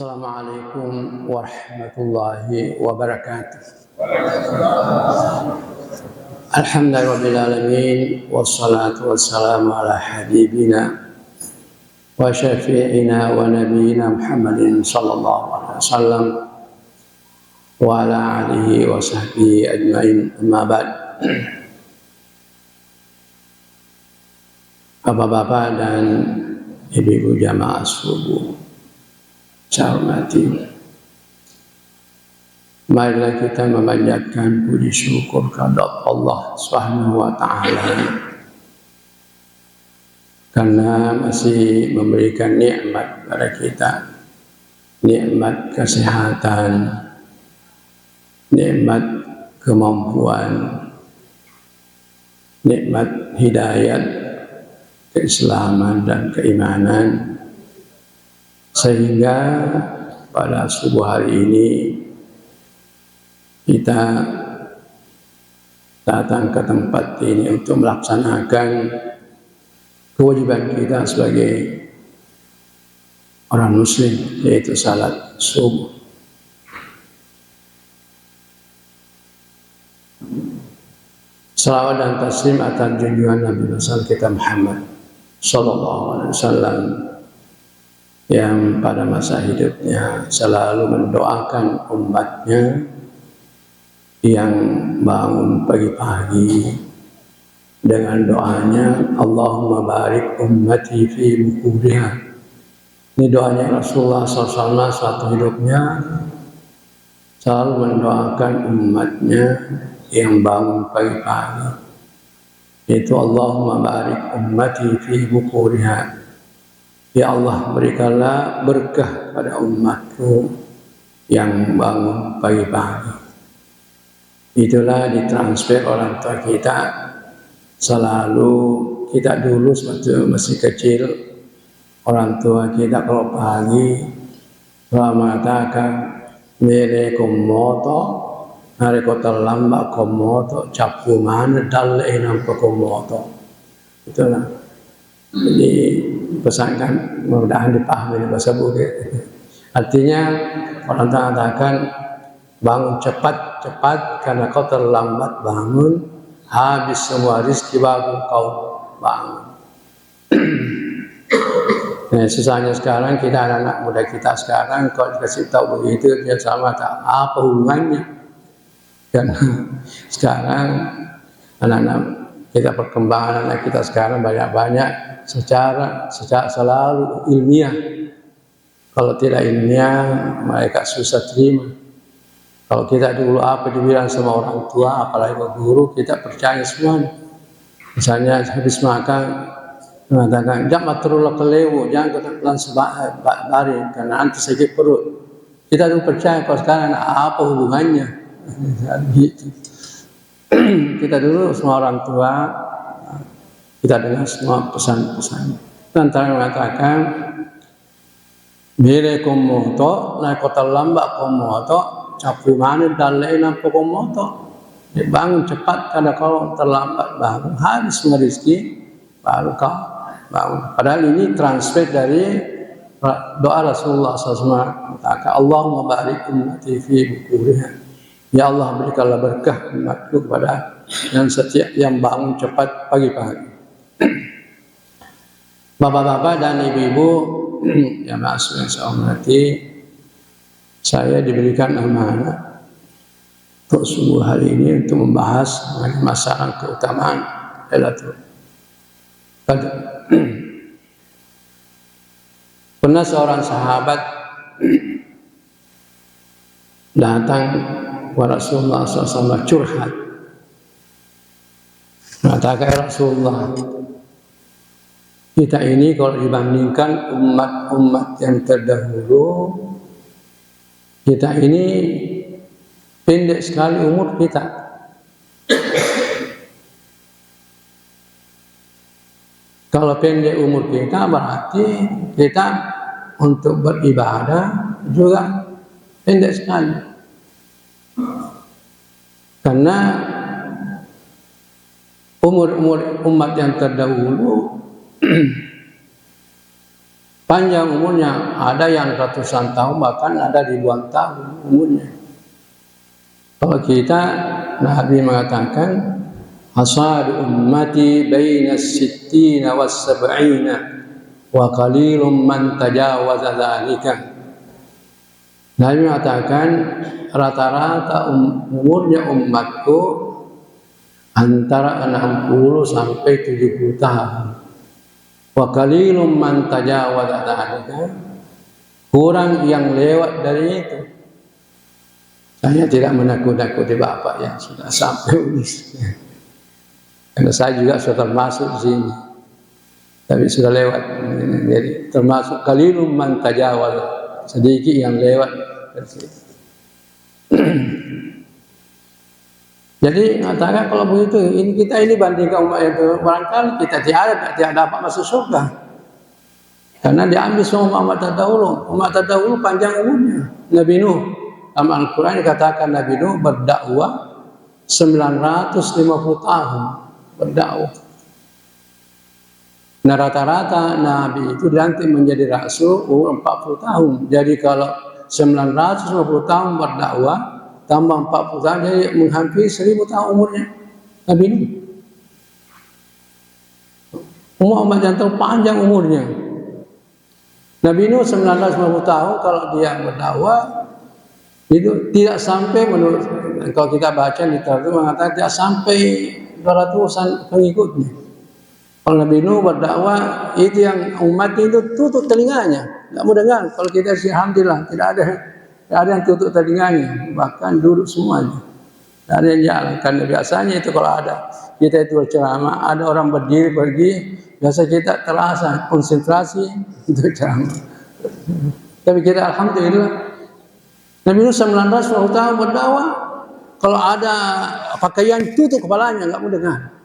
Assalamualaikum warahmatullahi wabarakatuh. Alhamdulillahirabbil wassalatu wassalamu ala habibina wa syafi'ina wa nabiyyina Muhammadin sallallahu alaihi wasallam wa ala alihi wa sahbihi ajmain, amma ba'd. Bapak-bapak dan ibu-ibu jamaah subuh saya hormati, marilah kita memanjatkan puji syukur kepada Allah Subhanahu wa Ta'ala karena masih memberikan nikmat pada kita, nikmat kesehatan, nikmat kemampuan, nikmat hidayat, keislaman dan keimanan, sehingga pada subuh hari ini kita datang ke tempat ini untuk melaksanakan kewajiban kita sebagai orang muslim, yaitu salat subuh. Salawat dan taslim atas junjungan Nabi besar kita Muhammad sallallahu alaihi wasallam yang pada masa hidupnya selalu mendoakan umatnya yang bangun pagi-pagi dengan doanya, Allahumma barik ummati fi bukuriha. Ini doanya Rasulullah SAW suatu hidupnya selalu mendoakan umatnya yang bangun pagi-pagi, yaitu Allahumma barik ummati fi bukuriha. Ya Allah, berikanlah berkah pada umatku yang bangun pagi-pagi. Itulah ditransfer orang tua kita. Selalu kita dulu waktu masih kecil, orang tua kita kalau pagi mengatakan mere komoto, hari kota lamba komoto, capu mana dalle nampak komoto. Itulah. Jadi pesankan, mudah-mudahan dipahami bahasa Bugis. Artinya orang tua katakan bangun cepat karena kau terlambat bangun, habis semua rezeki baru kau bangun. Nah, susahnya sekarang kita anak-anak muda kita sekarang kalau dikasih tahu begitu dia sama tak apa hubungannya. Karena sekarang anak-anak kita, perkembangan anak kita sekarang banyak-banyak secara selalu ilmiah. Kalau tidak ilmiah mereka susah terima. Kalau kita dulu apa dibilang sama orang tua, apalagi ke guru, kita percaya semua. Misalnya habis makan mengatakan jangan terlalu kelewu, jangan ketelan sebari karena nanti sakit perut. Kita dulu percaya, kalau sekarang apa hubungannya? Gitu. Kita dulu semua orang tua, kita dengar semua pesan-pesan. Antara mengatakan bire komoto, na kota lamba komoto, capu mana dalle nampak komoto. Bangun cepat karena kalau terlambat bangun habis semua rezeki baru kau bangun. Padahal ini transfer dari doa Rasulullah SAW. Maka Allahumma barik ummati fi bukuriha. Ya Allah, berikanlah berkah umatku kepada yang setiap yang bangun cepat pagi-pagi. Bapak-bapak dan ibu-ibu yang masuk yang saya hormati, saya diberikan amanah untuk subuh hari ini untuk membahas mengenai masalah keutamaan Lailatul Qadar. Pernah seorang sahabat datang kepada Rasulullah SAW curhat, mengatakan, Rasulullah, kita ini kalau dibandingkan umat-umat yang terdahulu, kita ini pendek sekali umur kita. Kalau pendek umur kita berarti kita untuk beribadah juga pendek sekali. Karena umur umat yang terdahulu panjang umurnya, ada yang ratusan tahun, bahkan ada ribuan tahun umurnya. Kalau kita, Nabi mengatakan, hasad ummati baina sittina was sab'ina wa qalilum man tajawaza dzalika. Nabi mengatakan rata-rata umurnya umatku antara 60 sampai 70 tahun. Wa qalilum man tajawaza dzalika. Kurang yang lewat dari itu. Saya tidak menakut-nakuti Bapak yang sudah sampai usia. Karena saya juga sudah termasuk di sini. Tapi sudah lewat. Jadi termasuk qalilum man tajawaza. Sedikit yang lewat. Jadi mengatakan kalau begitu, kita ini bandingkan umat itu, barangkali kita tidak dapat masuk surga. Karena diambil semua umat terdahulu. Umat terdahulu panjang umurnya. Nabi Nuh, dalam Al-Quran dikatakan Nabi Nuh berdakwah 950 tahun berdakwah. Nah rata-rata Nabi itu dilantik menjadi Rasul umur 40 tahun. Jadi kalau 950 tahun berdakwah tambah 40 tahun, jadi menghampiri 1000 tahun umurnya Nabi Nuh. Umat yang terpanjang umurnya. Nabi Nuh 950 tahun kalau dia berdakwah itu tidak sampai, menurut kalau kita baca literatur mengatakan tidak sampai 200-an pengikutnya. Kalau Nabi Nuh berdakwah itu yang umat itu tutup telinganya, tidak mau dengar. Kalau kita sih alhamdulillah tidak ada yang tutup telinganya, bahkan duduk semuanya. Tidak ada yang jalan. Karena biasanya itu kalau ada kita itu berceramah, ada orang berdiri pergi, biasa kita terasa konsentrasi untuk ceramah. Tapi kita alhamdulillah Nabi Nuh 19 tahun berdakwah, kalau ada pakaian tutup kepalanya, nggak mau dengar.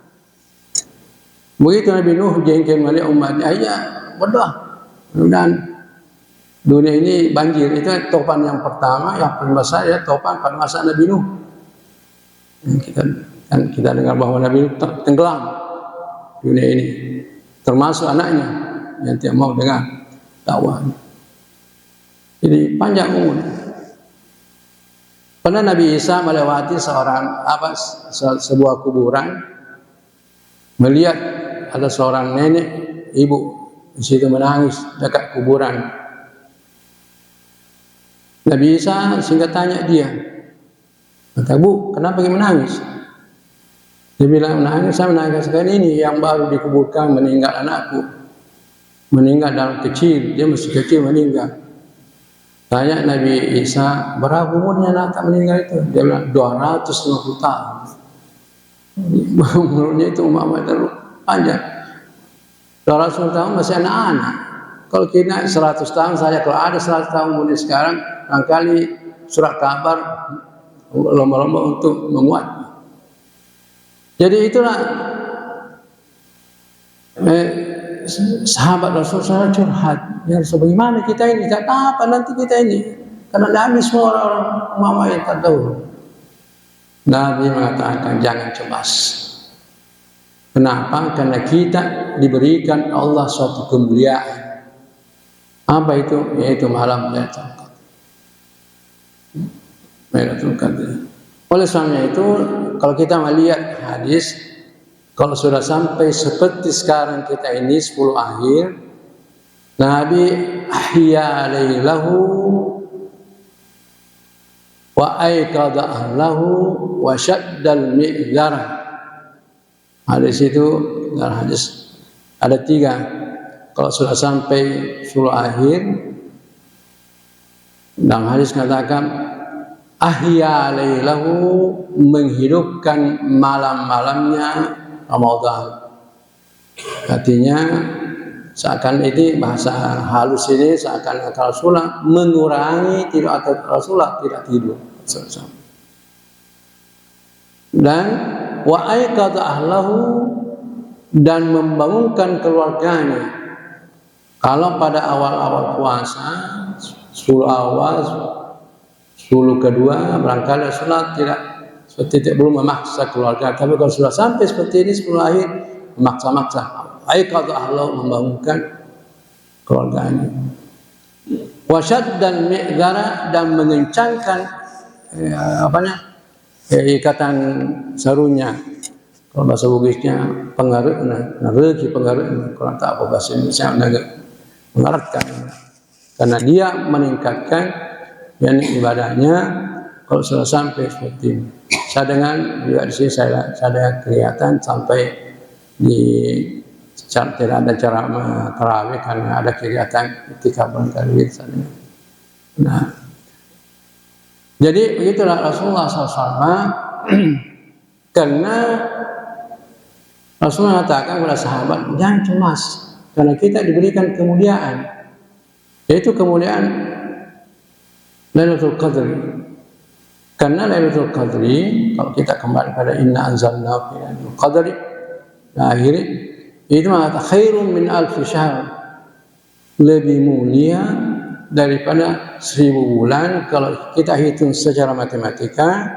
Begitu Nabi Nuh jengkel melihat umatnya, ya berdoa. Dan dunia ini banjir. Itu topan yang pertama, yang paling besar ya topan pada masa Nabi Nuh. Kita dengar bahwa Nabi Nuh tenggelam dunia ini, termasuk anaknya yang tidak mau dengar dakwah. Jadi panjang umur. Pernah Nabi Isa melewati sebuah kuburan, melihat ada seorang nenek, ibu di situ menangis dekat kuburan. Nabi Isa sehingga tanya dia, kata, "Bu, kenapa menangis?" Dia bilang, saya menangis karena ini yang baru dikuburkan meninggal anakku, meninggal dalam kecil, dia masih kecil meninggal. Tanya Nabi Isa, berapa umurnya anak tak meninggal itu? Dia bilang 250 tahun. Umurnya itu umat terlalu panjang. 250 tahun masih anak-anak. Kalau kita 100 tahun saja, kalau ada 100 tahun umurnya sekarang, barangkali surat kabar lomba-lomba untuk memuat. Jadi itulah sahabat Rasulullah curhat. Ya Rasul, bagaimana kita ini? Kata apa nanti kita ini? Karena Nabi semua orang mama yang terdahulu. Nabi mengatakan jangan cemas. Kenapa? Karena kita diberikan Allah suatu kemuliaan. Apa itu? Yaitu malam Lailatul Qadar. Oleh sebabnya itu, kalau kita melihat hadis, kalau sudah sampai seperti sekarang kita ini 10 akhir, Nabi ahya lailahu wa aikadha ahlahu wa syaddal mi'zar. Hadis itu, hadis ada 3. Kalau sudah sampai 10 akhir, dalam hadis mengatakan ahya lailahu, menghidupkan malam-malamnya Ramadan. Artinya seakan ini bahasa halus ini seakan Rasulullah mengurangi tidur atau Rasulullah tidak tidur. Dan wa aikadha ahlahu, dan membangunkan keluarganya. Kalau pada awal-awal puasa 10 awal 10 kedua barangkali Rasulullah belum memaksa keluarga, tapi kalau sudah sampai seperti ini 10 akhir memaksa-maksa. Aikadha ahlahu, membangunkan keluarganya. Wasyad dan mi'zara, dan mengencangkan ikatan sarunya. Kalau bahasa Bugisnya pengaruhna, nareki pengaruhna. Kalau tak apa bahasa Indonesia mengeratkan. Karena dia meningkatkan ibadahnya. Kalau sudah sampai seperti ini, saya dengan juga di sini saya ada kelihatan sampai di tidak ada cara tarawih karena ada kegiatan ketika bulan tarawih. Nah, jadi begitulah Rasulullah SAW. Karena Rasulullah mengatakan kepada sahabat, jangan cemas, karena kita diberikan kemuliaan, yaitu kemuliaan Lailatul Qadri. Karena Lailatul Qadri, kalau kita kembali pada inna anzalnahu fi Lailatul Qadri, akhirnya itu mengatakan khairun min alfi syahr, lebih mulia daripada 1000 bulan. Kalau kita hitung secara matematika,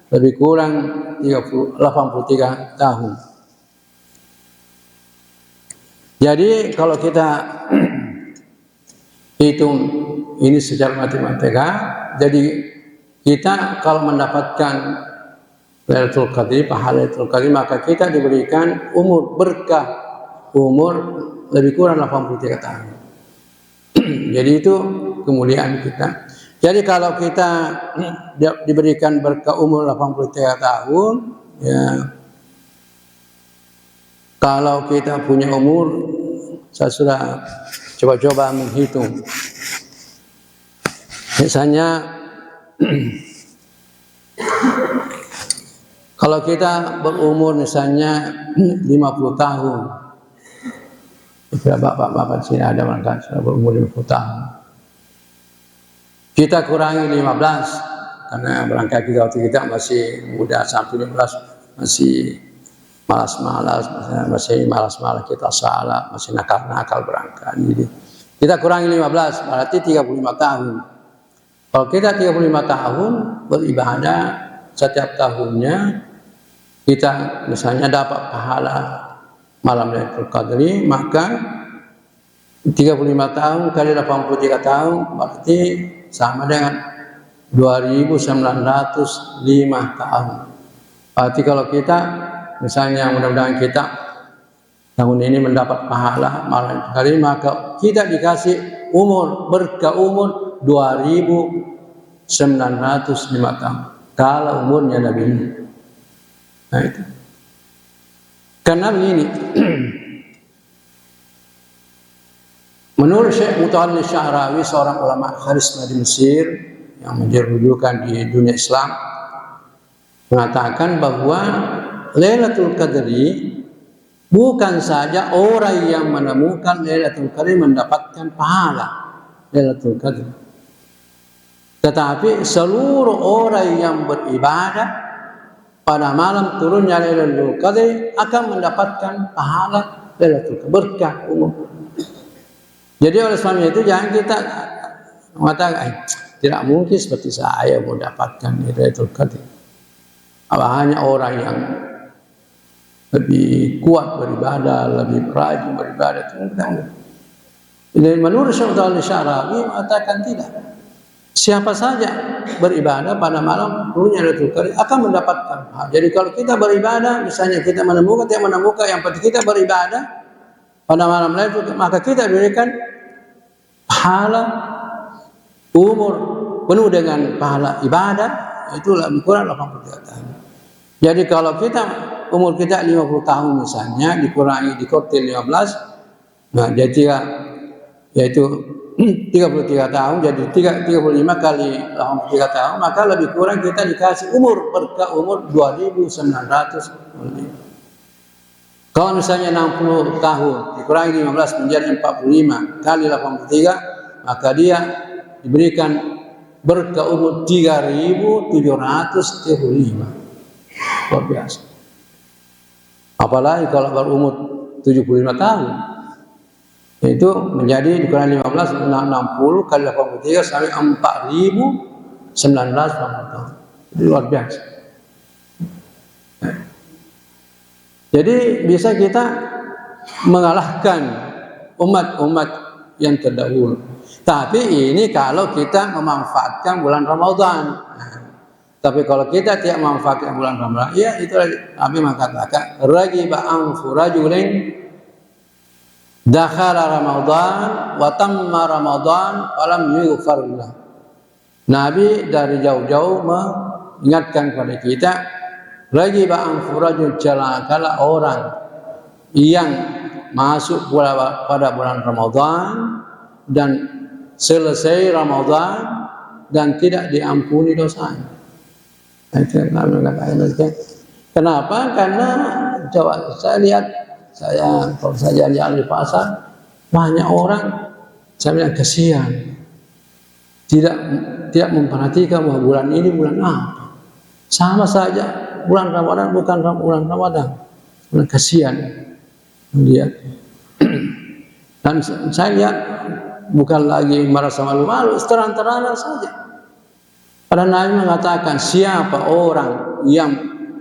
lebih kurang 83 tahun. Jadi kalau kita hitung ini secara matematika, jadi kita kalau mendapatkan Lailatul Qadri, pahala Lailatul Qadri, maka kita diberikan umur berkah, umur lebih kurang 83 tahun. Jadi itu kemuliaan kita. Jadi kalau kita diberikan berkah umur 83 tahun, ya, kalau kita punya umur, saya sudah coba-coba menghitung. Misalnya, kalau kita berumur misalnya 50 tahun, bapak-bapak di sini ada mereka sudah berumur 50 tahun. Kita kurangi 15, karena barangkali kita masih muda, sampai 15 masih malas-malas kita salah, masih nakal-nakal berangkat. Jadi kita kurangi 15, berarti 35 tahun. Kalau kita 35 tahun beribadah setiap tahunnya, kita misalnya dapat pahala malam Lailatul Qadri, maka 35 tahun kali 83 tahun berarti sama dengan 2905 tahun. Berarti kalau kita misalnya mudah-mudahan kita tahun ini mendapat pahala malam Qadri, maka kita dikasih umur berkah umur 2905 tahun. Kalau umurnya Nabi ini. Nah itu. Karena begini. Menurut Syekh Mutawalli Sya'rawi, seorang ulama karisma di Mesir yang menjadi rujukan di dunia Islam, mengatakan bahwa Lailatul Qadri bukan saja orang yang menemukan Lailatul Qadri mendapatkan pahala Lailatul Qadri, tetapi seluruh orang yang beribadah pada malam turunnya Lailatul Qadri akan mendapatkan pahala Lailatul Qadri, berkah umur. Jadi oleh sebab itu jangan kita mengatakan tidak mungkin seperti saya mendapatkan Lailatul Qadri. Hanya orang yang lebih kuat beribadah, lebih rajin beribadah itu tidak. Menurut Syekh Sya'rawi mengatakan tidak. Siapa saja beribadah pada malam turunnya Lailatul Qadri akan mendapatkan pahala. Jadi kalau kita beribadah, misalnya kita menemukan yang penting kita beribadah pada malam Lailatul Qadri, maka kita diberikan pahala umur penuh dengan pahala ibadah, itu lebih kurang 83 tahun. Jadi kalau kita umur kita 50 tahun misalnya dikurangi dikotil 15, nah jadi yaitu 33 tahun, jadi 35 kali 83 tahun, maka lebih kurang kita dikasih umur berkah umur 2905. Kalau misalnya 60 tahun dikurangi 15 menjadi 45 kali 83, maka dia diberikan berkah umur 3735. Luar biasa. Apalagi kalau berumur 75 tahun, itu menjadi dikurangi 15 60 kali 83 sampai 4019 tahun. Itu luar biasa. Jadi bisa kita mengalahkan umat-umat yang terdahulu. Tapi ini kalau kita memanfaatkan bulan Ramadan. Tapi kalau kita tidak memanfaatkan bulan Ramadan, ya itu Nabi mengatakan, ragiba anfu rajulin dakhala Ramadan wa tamma Ramadan falam yughfar lahu. Nabi dari jauh-jauh mengingatkan kepada kita, ragiba anfu rajul, celakalah orang yang masuk pada bulan Ramadan dan selesai Ramadan dan tidak diampuni dosanya. Kenapa? Karena coba saya lihat, kalau saya jalan di pasar, banyak orang, saya bilang kasihan, tidak memperhatikan bahwa bulan ini bulan apa. Sama saja bulan Ramadan bukan bulan Ramadan, bulan kasihan lihat. Dan saya lihat bukan lagi merasa malu-malu, terang-terangan saja. Karena Nabi mengatakan, siapa orang yang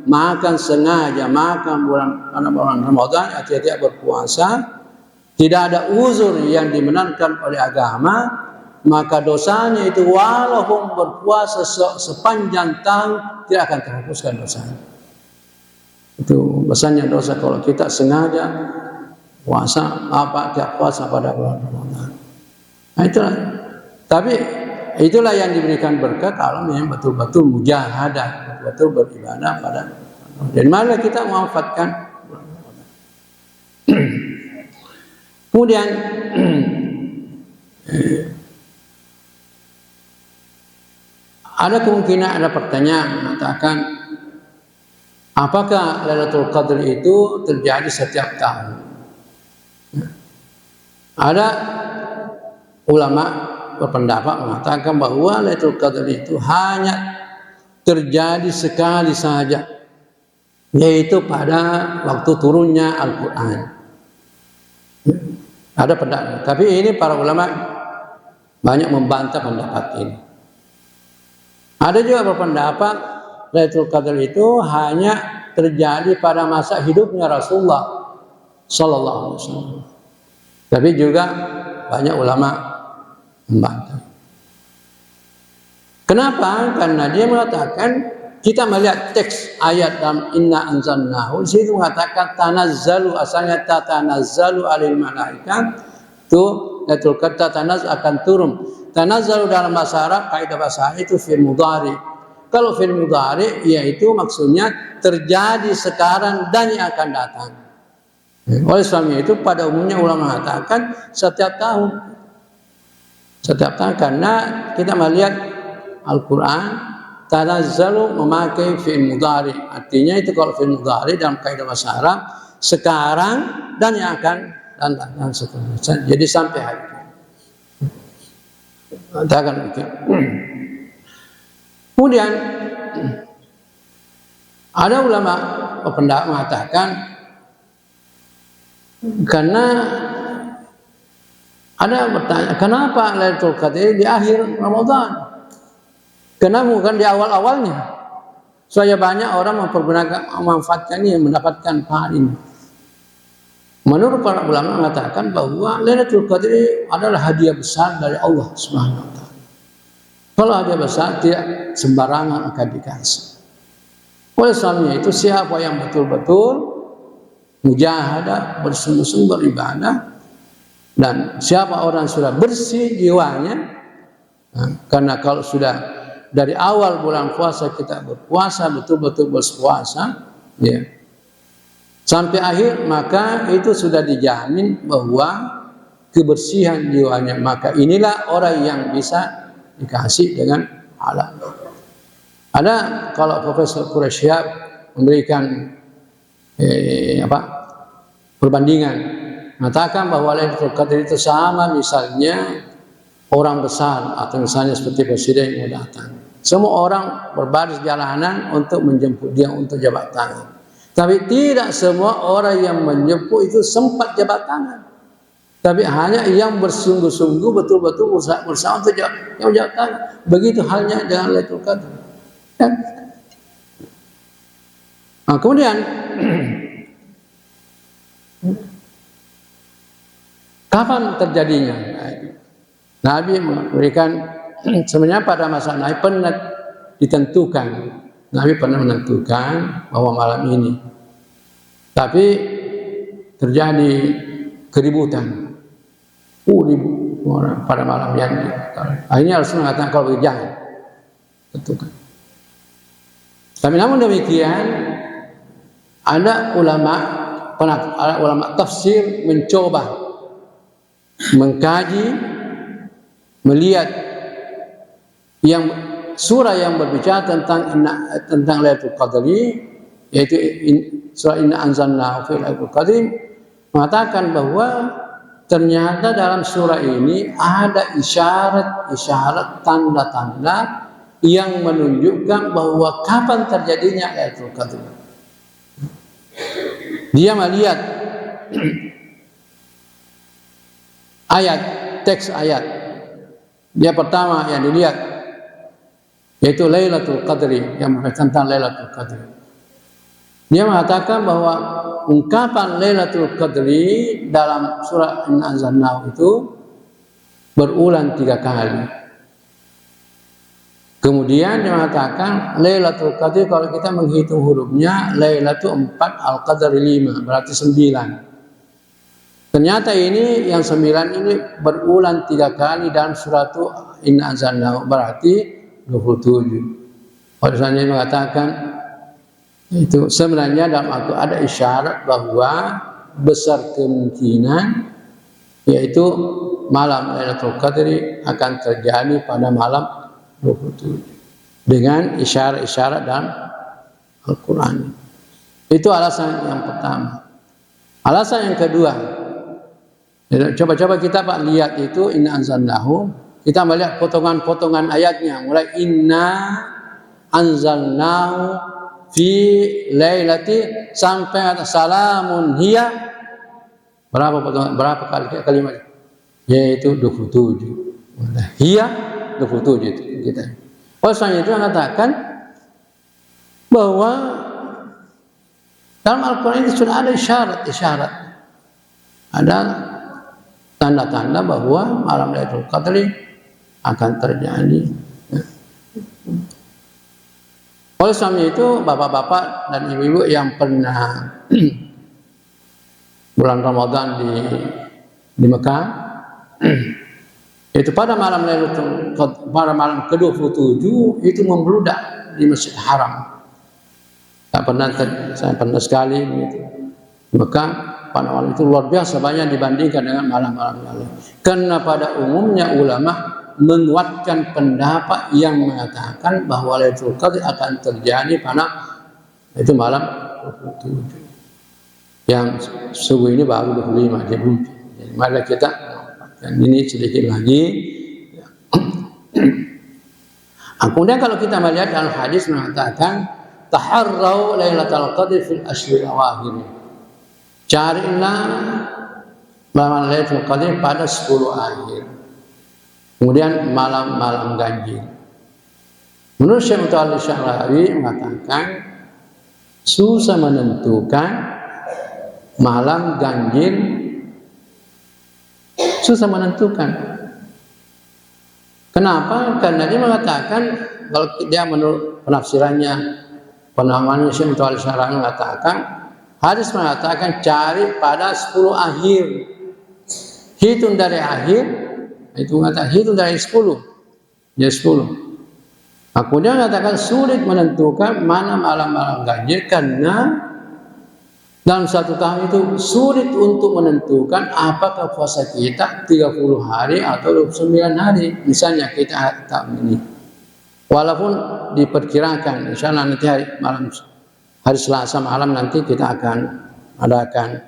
makan sengaja makan bulan Ramadan atau tidak berpuasa, tidak ada uzur yang dibenarkan oleh agama, maka dosanya itu walaupun berpuasa sepanjang tahun tidak akan terhapuskan dosanya. Itu besarnya dosa kalau kita sengaja puasa tidak puasa pada bulan Ramadan. Nah, itulah. Tapi itulah yang diberikan berkah kalau memang betul-betul mujahadah, betul-betul beribadah pada. Dan mari kita memanfaatkan. Kemudian ada kemungkinan, ada pertanyaan mengatakan, apakah Lailatul Qadar itu terjadi setiap tahun? Ada ulama berpendapat mengatakan bahwa Lailatul Qadar itu hanya terjadi sekali saja, yaitu pada waktu turunnya Al-Quran. Ada pendapat, tapi ini para ulama banyak membantah pendapat ini. Ada juga berpendapat Lailatul Qadar itu hanya terjadi pada masa hidupnya Rasulullah Sallallahu Alaihi Wasallam. Tapi juga banyak ulama membantah. Kenapa? Karena dia mengatakan, kita melihat teks ayat dalam Inna Anzalnahu, di situ mengatakan tanazzalu, asalnya tatanazzalu alil malaikat, itu Lailatul Qadar akan turun. Tanazzalu dalam bahasa Arab, kaidah bahasa itu fil mudhari. Kalau fil mudhari yaitu maksudnya terjadi sekarang dan yang akan datang. Oleh sebab itu pada umumnya ulama mengatakan setiap tahun. Setiap tahun, karena kita melihat Al-Quran tanazzalu memakai fi'il mudhari. Artinya itu kalau fi'il mudhari dalam kaidah bahasa Arab sekarang dan yang akan datang dan seterusnya. Jadi sampai hari ini. Katakan mungkin. Kemudian ada ulama pendapat mengatakan, karena ada yang bertanya, kenapa Lailatul Qadar di akhir Ramadan? Kenapa bukan di awal-awalnya? Supaya banyak orang memanfaatkan ini, mendapatkan pahala ini. Menurut para ulama mengatakan bahwa Lailatul Qadar adalah hadiah besar dari Allah Subhanahu wa taala. Kalau hadiah besar tidak sembarangan akan dikasih. Oleh sebabnya itu siapa yang betul-betul mujahadah, bersungguh-sungguh beribadah, dan siapa orang sudah bersih jiwanya, karena kalau sudah dari awal bulan puasa kita berpuasa, betul-betul berpuasa, ya, sampai akhir, maka itu sudah dijamin bahwa kebersihan jiwanya. Maka inilah orang yang bisa dikasih dengan pahala. Ada kalau Profesor Quraisyab memberikan perbandingan, mengatakan bahwa Lailatul Qadar itu sama misalnya orang besar atau misalnya seperti presiden yang datang. Semua orang berbaris jalanan untuk menjemput dia untuk jabat tangan. Tapi tidak semua orang yang menjemput itu sempat jabat tangan. Tapi hanya yang bersungguh-sungguh betul-betul berusaha untuk jabat tangan. Begitu halnya dengan Lailatul Qadar. Nah, kemudian kapan terjadinya? Nabi memberikan sebenarnya pada masa Nabi pernah ditentukan, Nabi pernah menentukan bahwa malam ini, tapi terjadi keributan, ribut orang pada malam yang akhirnya Rasul mengatakan kalau jangan tentukan. Tapi namun demikian ada ulama tafsir mencoba mengkaji, melihat yang surah yang berbicara tentang Lailatul Qadri, yaitu surah Inna Anzalnahu fi Lailatul Qadri, mengatakan bahwa ternyata dalam surah ini ada isyarat-isyarat, tanda-tanda yang menunjukkan bahwa kapan terjadinya Lailatul Qadri. Dia melihat teks ayat. Dia pertama yang dilihat yaitu Lailatul Qadri, yang berbicara tentang Lailatul Qadri. Dia mengatakan bahwa ungkapan Lailatul Qadri dalam surah Inna Anzalnahu itu berulang 3 kali. Kemudian dia mengatakan Lailatul Qadri kalau kita menghitung hurufnya, Lailatul 4, Al-Qadr 5, berarti 9. Ternyata ini yang 9 ini berulang 3 kali dalam surah Inna Anzalnahu, berarti 27. Oleh karena ini mengatakan itu sebenarnya dalam Al-Quran ada isyarat bahwa besar kemungkinan yaitu malam Lailatul Qadri akan terjadi pada malam 27 dengan isyarat-isyarat dalam Al-Quran. Itu alasan yang pertama. Alasan yang kedua, coba kita Pak lihat itu Inna Anzalnahu, kita melihat potongan-potongan ayatnya, mulai Inna Anzalnahu fi lailati sampai salamun hiya, berapa kalimat? Yaitu 27. Hiya 27 itu kita. Oleh itu mengatakan bahwa dalam Al-Quran itu sudah ada isyarat, ada tanda-tanda bahwa malam Lailatul Qadri akan terjadi. Oleh sebab itu bapak-bapak dan ibu-ibu yang pernah bulan Ramadan di Mekah, itu pada malam ke-27 itu membludak di Masjid Haram. Saya pernah sekali begitu. Maka pada malam itu luar biasa banyak dibandingkan dengan malam-malam lalu. Karena pada umumnya ulama menguatkan pendapat yang mengatakan bahwa Lailatul Qadri akan terjadi pada itu malam 27. Yang subuh ini baru 25 jadi mari kita dan ini sedikit lagi. Kemudian kalau kita melihat dalam hadis mengatakan taharrau Lailatul Qadri fil ashril awakhir. Carilah malam Lailatul Qadri pada 10 akhir. Kemudian malam-malam ganjil. Menurut Syekh Mutawalli Syahrawi mengatakan susah menentukan malam ganjil, susah menentukan. Kenapa? Karena dia mengatakan kalau dia menurut penafsirannya, penamaannya Syekh Mutawalli Syahrawi mengatakan hadis mengatakan cari pada 10 akhir. Hitung dari akhir, itu mengatakan hitung dari 10. Ya 10. Kemudian mengatakan sulit menentukan mana malam-malam ganjil karena dalam satu tahun itu sulit untuk menentukan apakah puasa kita 30 hari atau 29 hari. Misalnya kita tahun ini. Walaupun diperkirakan insya Allah nanti hari Selasa malam nanti kita akan adakan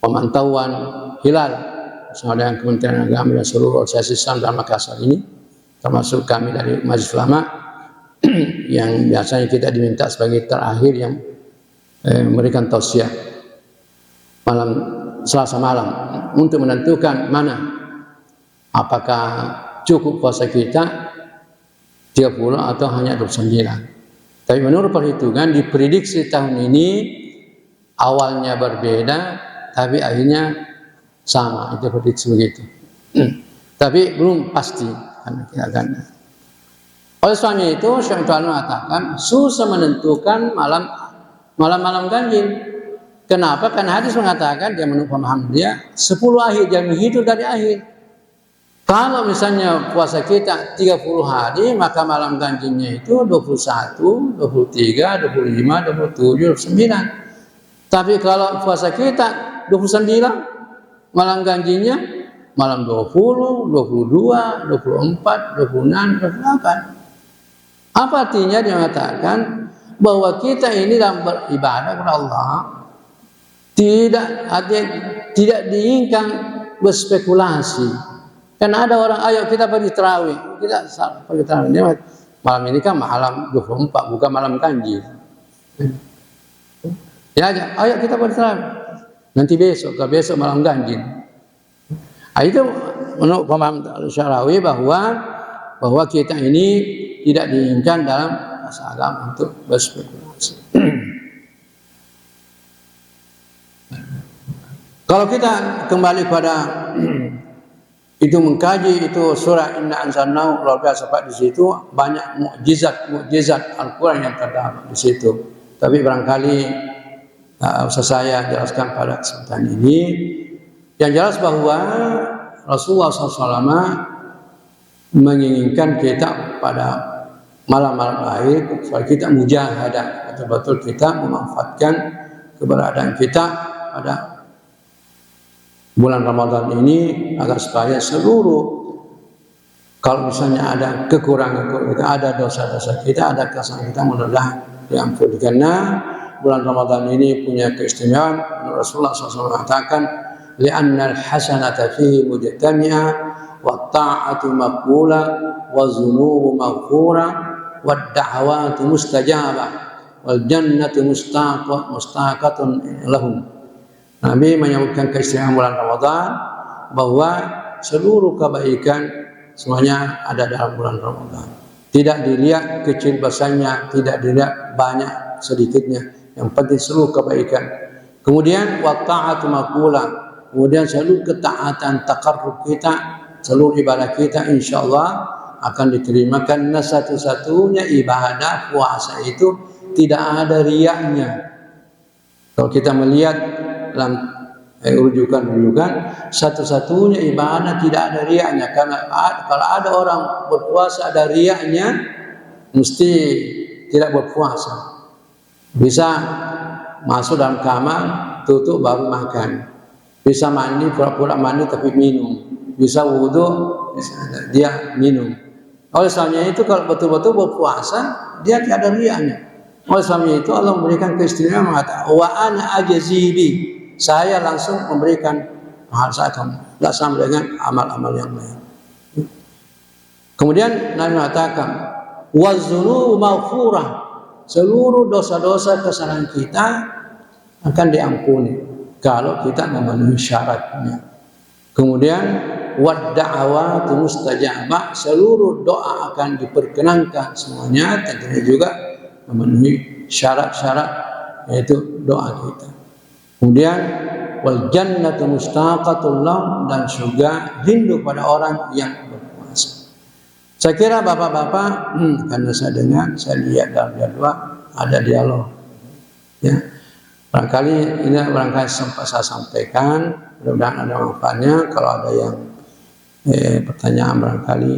pemantauan hilal bersama dengan Kementerian Agama dan seluruh organisasi Islam dalam Makassar ini, termasuk kami dari Majelis Ulama yang biasanya kita diminta sebagai terakhir yang memberikan tausiah malam Selasa malam untuk menentukan mana apakah cukup puasa kita 30 atau hanya 29. Tapi menurut perhitungan diprediksi tahun ini awalnya berbeda tapi akhirnya sama, itu prediksi begitu. tapi belum pasti. Oleh sebabnya itu Syekh Tuhan mengatakan susah menentukan malam ganjil. Kenapa? Karena hadis mengatakan dia menurut pemahaman dia 10 akhir dia menghitung dari akhir. Kalau misalnya puasa kita 30 hari, maka malam ganjilnya itu 21, 23, 25, 27, 29. Tapi kalau puasa kita 29, malam ganjilnya malam 20, 22, 24, 26, 28. Apa artinya? Dia mengatakan bahwa kita ini dalam beribadah kepada Allah tidak diinginkan berspekulasi. Karena ada orang, ayo kita pergi tarawih, kita pergi tarawih. Malam ini kan malam 24, bukan malam ganjil. Ya aja, ayo kita pergi tarawih. Nanti besok malam ganjil. Itu menurut paham Syarawi bahwa kita ini tidak diinginkan dalam masalah untuk berspekulasi. Kalau kita kembali pada itu mengkaji itu surah Inna Anzalnahu, luar biasa Pak, di situ banyak mukjizat Al-Qur'an yang terdapat di situ. Tapi barangkali saya jelaskan pada kesempatan ini. Yang jelas bahwa Rasulullah SAW menginginkan kita pada malam-malam akhir supaya kita mujahadah, betul-betul kita memanfaatkan keberadaan kita pada bulan Ramadan ini agar supaya seluruh, kalau misalnya ada kekurangan kita, ada dosa-dosa kita, ada kesalahan kita, mudah-mudahan diampuni. Karena bulan Ramadan ini punya keistimewaan. Rasulullah SAW mengatakan, li'annal hasanata fihi mujtami'ah wa ta'atu maqbula wa zunubu maghfura wa da'watu mustajabah wal jannatu mustaqatun lahum. Nabi menyebutkan keistimewaan bulan Ramadan bahwa seluruh kebaikan semuanya ada dalam bulan Ramadan. Tidak dilihat kecil besarnya, tidak dilihat banyak sedikitnya. Yang penting seluruh kebaikan. Kemudian wa ta'atu maqbula. Kemudian seluruh ketaatan takarrub kita, seluruh ibadah kita insyaallah akan diterima. Karena satu-satunya ibadah puasa itu tidak ada riaknya. Kalau kita melihat dalam rujukan satu-satunya ibadah tidak ada riaknya. Karena kalau ada orang berpuasa ada riaknya, mesti tidak berpuasa. Bisa masuk dalam kamar, tutup baru makan. Bisa mandi, pura-pura mandi tapi minum. Bisa wudhu, dia minum. Oleh sebabnya itu kalau betul-betul berpuasa, dia tidak ada riaknya. Oleh sebabnya itu Allah memberikan keistimewaan, mengatakan wa ana ajazibi, saya langsung memberikan pahala saya kamu, tidak sama dengan amal-amal yang lain. Kemudian Nabi mengatakan wazunu maghfurah, seluruh dosa-dosa kesalahan kita akan diampuni kalau kita memenuhi syaratnya. Kemudian wadda'awatu mustajabah, seluruh doa akan diperkenankan semuanya, tentunya juga memenuhi syarat-syarat yaitu doa kita. Kemudian wal jannatu mustaqatul lahum, dan surga rindu pada orang yang berpuasa. Saya kira bapak-bapak, karena saya lihat dalam jadwal ada dialog. Ya, barangkali ini sempat saya sampaikan, mudah-mudahan ada manfaatnya. Kalau ada yang pertanyaan barangkali,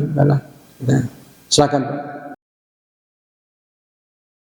silakan Pak.